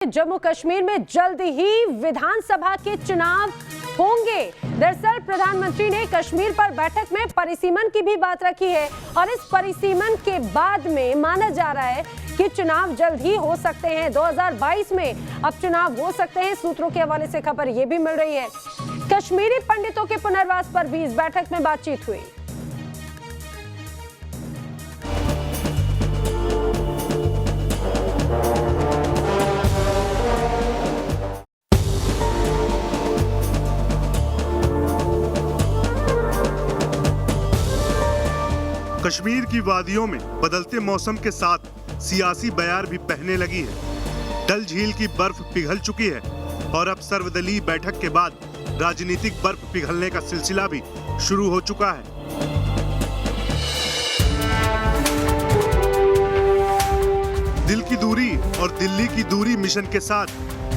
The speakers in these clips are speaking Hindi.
जम्मू कश्मीर में जल्द ही विधानसभा के चुनाव होंगे। दरअसल प्रधानमंत्री ने कश्मीर पर बैठक में परिसीमन की भी बात रखी है और इस परिसीमन के बाद में माना जा रहा है कि चुनाव जल्द ही हो सकते हैं। 2022 में अब चुनाव हो सकते हैं। सूत्रों के हवाले से खबर ये भी मिल रही है। कश्मीरी पंडितों के पुनर्वास पर भी इस बैठक में बातचीत हुई। कश्मीर की वादियों में बदलते मौसम के साथ सियासी बयार भी बहने लगी है। डल झील की बर्फ पिघल चुकी है और अब सर्वदलीय बैठक के बाद राजनीतिक बर्फ पिघलने का सिलसिला भी शुरू हो चुका है। दिल की दूरी और दिल्ली की दूरी मिशन के साथ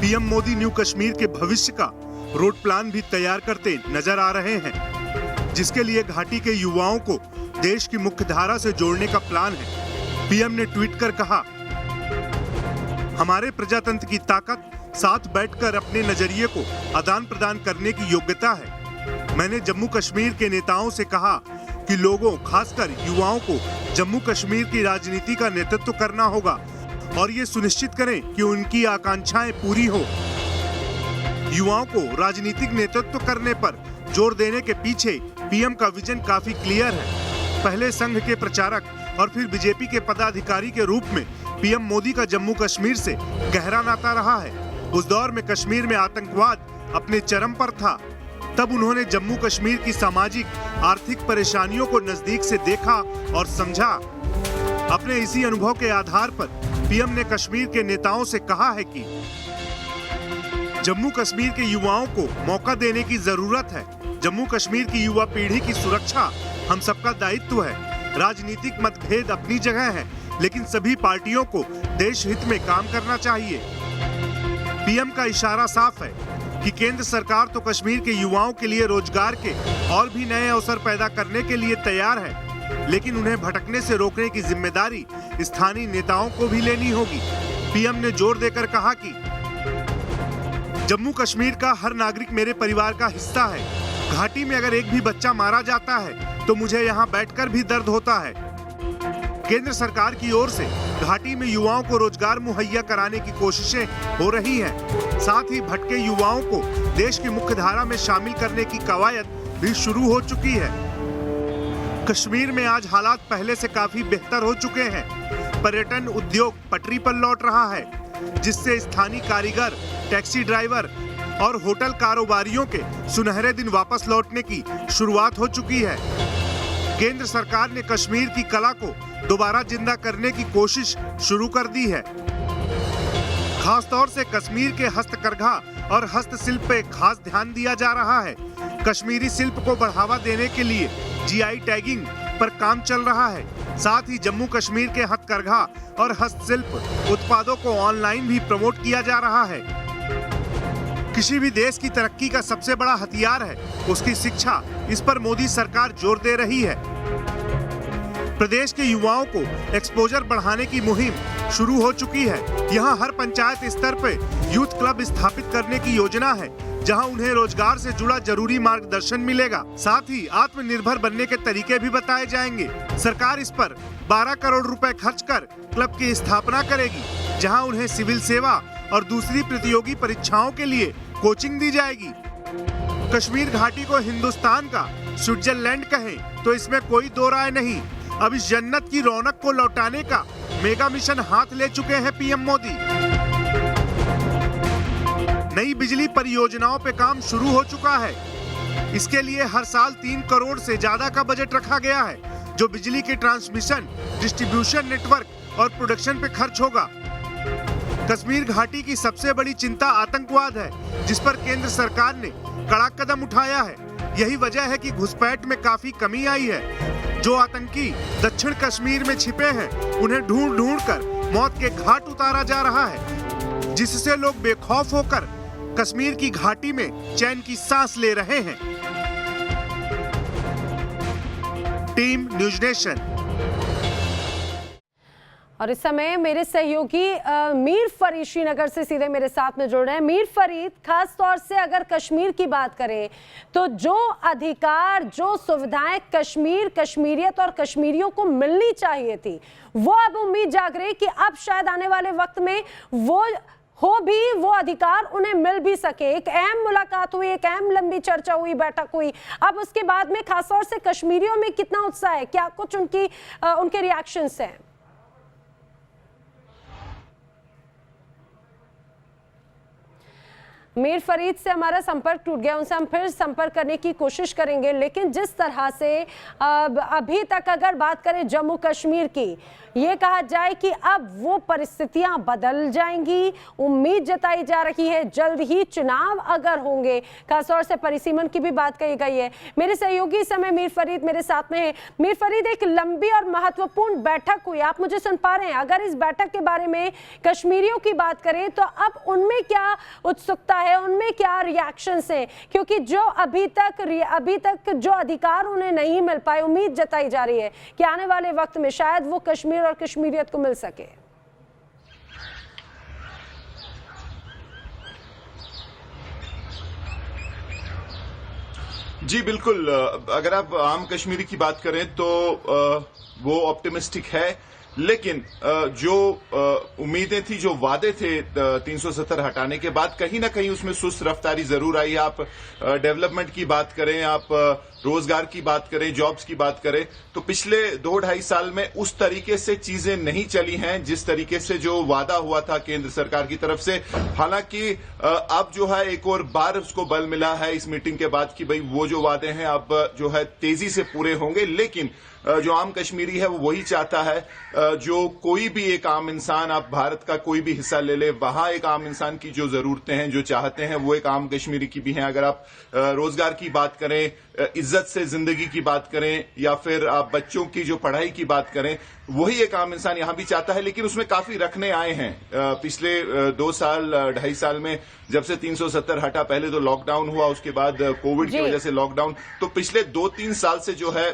पीएम मोदी न्यू कश्मीर के भविष्य का रोड प्लान भी तैयार करते नजर आ रहे हैं, जिसके लिए घाटी के युवाओं को देश की मुख्य धारा से जोड़ने का प्लान है। पीएम ने ट्वीट कर कहा, हमारे प्रजातंत्र की ताकत साथ बैठकर अपने नजरिए को आदान प्रदान करने की योग्यता है। मैंने जम्मू कश्मीर के नेताओं से कहा कि लोगों, खासकर युवाओं को जम्मू कश्मीर की राजनीति का नेतृत्व करना होगा और ये सुनिश्चित करें कि उनकी आकांक्षाएं पूरी हो। युवाओं को राजनीतिक नेतृत्व करने पर जोर देने के पीछे पीएम का विजन काफी क्लियर है। पहले संघ के प्रचारक और फिर बीजेपी के पदाधिकारी के रूप में पीएम मोदी का जम्मू कश्मीर से गहरा नाता रहा है। उस दौर में कश्मीर में आतंकवाद अपने चरम पर था। तब उन्होंने जम्मू कश्मीर की सामाजिक आर्थिक परेशानियों को नजदीक से देखा और समझा। अपने इसी अनुभव के आधार पर पीएम ने कश्मीर के नेताओं से कहा है कि जम्मू कश्मीर के युवाओं को मौका देने की जरूरत है। जम्मू कश्मीर की युवा पीढ़ी की सुरक्षा हम सबका दायित्व है। राजनीतिक मतभेद अपनी जगह है, लेकिन सभी पार्टियों को देश हित में काम करना चाहिए। पीएम का इशारा साफ है कि केंद्र सरकार तो कश्मीर के युवाओं के लिए रोजगार के और भी नए अवसर पैदा करने के लिए तैयार है, लेकिन उन्हें भटकने से रोकने की जिम्मेदारी स्थानीय नेताओं को भी लेनी होगी। पीएम ने जोर देकर कहा कि जम्मू कश्मीर का हर नागरिक मेरे परिवार का हिस्सा है। घाटी में अगर एक भी बच्चा मारा जाता है तो मुझे यहाँ बैठकर भी दर्द होता है। केंद्र सरकार की ओर से घाटी में युवाओं को रोजगार मुहैया कराने की कोशिशें हो रही हैं। साथ ही भटके युवाओं को देश की मुख्य धारा में शामिल करने की कवायद भी शुरू हो चुकी है। कश्मीर में आज हालात पहले से काफी बेहतर हो चुके हैं। पर्यटन उद्योग पटरी पर लौट रहा है, जिससे स्थानीय कारीगर, टैक्सी ड्राइवर और होटल कारोबारियों के सुनहरे दिन वापस लौटने की शुरुआत हो चुकी है। केंद्र सरकार ने कश्मीर की कला को दोबारा जिंदा करने की कोशिश शुरू कर दी है। खासतौर से कश्मीर के हस्तकरघा और हस्तशिल्प पे खास ध्यान दिया जा रहा है। कश्मीरी शिल्प को बढ़ावा देने के लिए जीआई टैगिंग पर काम चल रहा है। साथ ही जम्मू कश्मीर के हथकरघा और हस्तशिल्प उत्पादों को ऑनलाइन भी प्रमोट किया जा रहा है। किसी भी देश की तरक्की का सबसे बड़ा हथियार है उसकी शिक्षा। इस पर मोदी सरकार जोर दे रही है। प्रदेश के युवाओं को एक्सपोजर बढ़ाने की मुहिम शुरू हो चुकी है। यहाँ हर पंचायत स्तर पर यूथ क्लब स्थापित करने की योजना है, जहां उन्हें रोजगार से जुड़ा जरूरी मार्गदर्शन मिलेगा। साथ ही आत्मनिर्भर बनने के तरीके भी बताए जाएंगे। सरकार इस पर 12 करोड़ रुपए खर्च कर क्लब की स्थापना करेगी, जहां उन्हें सिविल सेवा और दूसरी प्रतियोगी परीक्षाओं के लिए कोचिंग दी जाएगी। कश्मीर घाटी को हिंदुस्तान का स्विट्जरलैंड कहें तो इसमें कोई दो राय नहीं। अब इस जन्नत की रौनक को लौटाने का मेगा मिशन हाथ ले चुके हैं पीएम मोदी। नई बिजली परियोजनाओं पे काम शुरू हो चुका है। इसके लिए हर साल 3 करोड़ से ज्यादा का बजट रखा गया है, जो बिजली के ट्रांसमिशन, डिस्ट्रीब्यूशन नेटवर्क और प्रोडक्शन पे खर्च होगा। कश्मीर घाटी की सबसे बड़ी चिंता आतंकवाद है, जिस पर केंद्र सरकार ने कड़ा कदम उठाया है। यही वजह है कि घुसपैठ में काफी कमी आई है। जो आतंकी दक्षिण कश्मीर में छिपे हैं, उन्हें ढूंढ ढूंढ कर मौत के घाट उतारा जा रहा है, जिससे लोग बेखौफ होकर कश्मीर की घाटी में चैन की सांस ले रहे हैं। Team news nation. और इस समय मेरे सहयोगी मीर फरीद श्रीनगर से सीधे मेरे साथ में जुड़ रहे हैं। मीर फरीद, खास तौर से अगर कश्मीर की बात करें तो जो अधिकार, जो सुविधाएं कश्मीरियत और कश्मीरियों को मिलनी चाहिए थी, वो अब उम्मीद जाग रही कि अब शायद आने वाले वक्त में वो अधिकार उन्हें मिल भी सके। एक अहम मुलाकात हुई, एक अहम लंबी चर्चा हुई, बैठक हुई। अब उसके बाद में खासतौर से कश्मीरियों में कितना उत्साह है, क्या कुछ उनके रिएक्शंस हैं? मीर फरीद से हमारा संपर्क टूट गया, उनसे हम फिर संपर्क करने की कोशिश करेंगे। लेकिन जिस तरह से अभी तक अगर बात करें जम्मू कश्मीर की, ये कहा जाए कि अब वो परिस्थितियां बदल जाएंगी। उम्मीद जताई जा रही है जल्द ही चुनाव अगर होंगे, खासतौर से परिसीमन की भी बात कही गई है। मेरे सहयोगी इस समय मीर फरीद मेरे साथ में है। मीर फरीद, एक लंबी और महत्वपूर्ण बैठक हुई, आप मुझे सुन पा रहे हैं? अगर इस बैठक के बारे में कश्मीरियों की बात करें तो अब उनमें क्या उत्सुकता है, उनमें क्या रिएक्शंस हैं? क्योंकि जो अभी तक जो अधिकार उन्हें नहीं मिल पाए, उम्मीद जताई जा रही है कि आने वाले वक्त में शायद वो कश्मीर और कश्मीरियत को मिल सके। जी बिल्कुल, अगर आप आम कश्मीरी की बात करें तो वो ऑप्टिमिस्टिक है, लेकिन जो उम्मीदें थी, जो वादे थे 370 हटाने के बाद, कहीं ना कहीं उसमें सुस्त रफ्तारी जरूर आई। आप डेवलपमेंट की बात करें, आप रोजगार की बात करें, जॉब्स की बात करें, तो पिछले 2-2.5 साल में उस तरीके से चीजें नहीं चली हैं जिस तरीके से जो वादा हुआ था केंद्र सरकार की तरफ से। हालांकि अब जो है एक और बार उसको बल मिला है इस मीटिंग के बाद कि भाई वो जो वादे हैं अब जो है तेजी से पूरे होंगे। लेकिन जो आम कश्मीरी है वो वही चाहता है, जो कोई भी एक आम इंसान, आप भारत का कोई भी हिस्सा ले ले, वहां एक आम इंसान की जो जरूरतें हैं, जो चाहते हैं, वो एक आम कश्मीरी की भी हैं। अगर आप रोजगार की बात करें, इज्जत से जिंदगी की बात करें, या फिर आप बच्चों की जो पढ़ाई की बात करें, वही एक आम इंसान यहां भी चाहता है। लेकिन उसमें काफी रखने आए हैं पिछले 2-2.5 साल में, जब से 370 हटा। पहले तो लॉकडाउन हुआ, उसके बाद कोविड की वजह से लॉकडाउन। तो पिछले 2-3 साल से जो है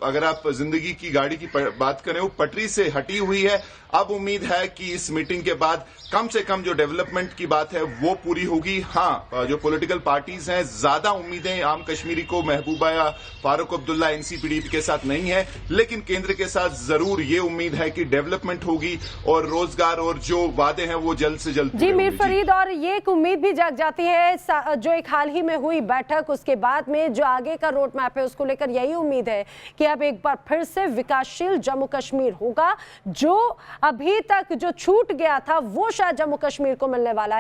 अगर आप जिंदगी की गाड़ी की बात करें, वो पटरी से हटी हुई है। अब उम्मीद है कि इस मीटिंग के बाद कम से कम जो डेवलपमेंट की बात है वो पूरी होगी। हाँ, जो पॉलिटिकल पार्टीज हैं, ज्यादा उम्मीदें आम कश्मीरी को महबूबा या फारूक अब्दुल्ला एनसीपीडी के साथ नहीं है, लेकिन केंद्र के साथ जरूर ये उम्मीद है कि डेवलपमेंट होगी और रोजगार और जो वादे हैं वो जल्द से जल्द। जी मीर फरीद, और ये एक उम्मीद भी जाग जाती है जो एक हाल ही में हुई बैठक, उसके बाद में जो आगे का रोड मैप है उसको लेकर यही उम्मीद है कि अब एक बार फिर से विकासशील जम्मू कश्मीर होगा। जो अभी तक जो छूट गया था वो शायद जम्मू कश्मीर को मिलने वाला है।